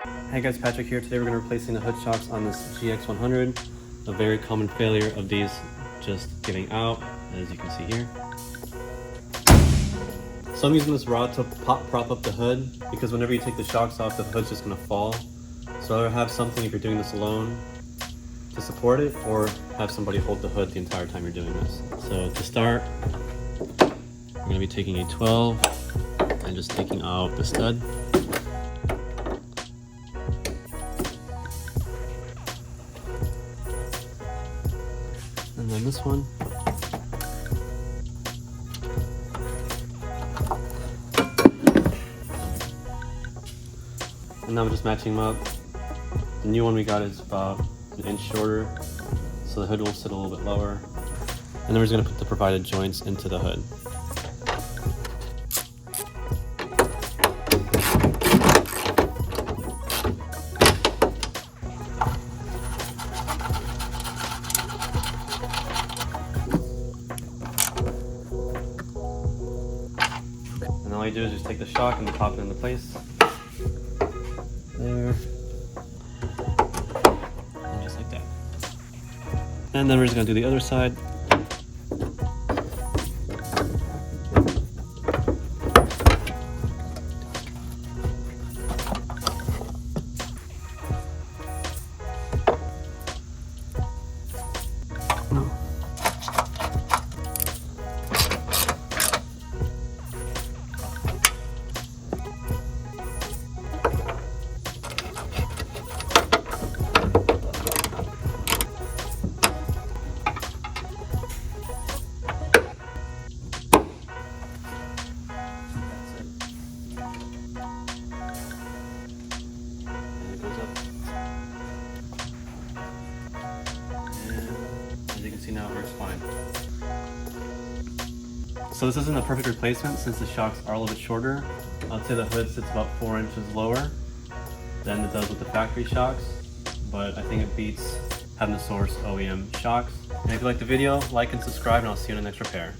Hey guys, Patrick here. Today we're going to be replacing the hood shocks on this GX100. A very common failure of these just giving out, as you can see here. So I'm using this rod to prop up the hood, because whenever you take the shocks off, the hood's just going to fall. So either have something, if you're doing this alone, to support it, or have somebody hold the hood the entire time you're doing this. So to start, we're going to be taking a 12 and just taking out the stud. And then this one. And now I'm just matching them up. The new one we got is about an inch shorter, so the hood will sit a little bit lower. And then we're just going to put the provided joints into the hood. And all you do is just take the shock and pop it into place. There. And just like that. And then we're just going to do the other side. See, now it works fine. So this isn't a perfect replacement since the shocks are a little bit shorter. I'd say the hood sits about 4 inches lower than it does with the factory shocks, but I think it beats having the source OEM shocks. And if you like the video, like and subscribe, and I'll see you in the next repair.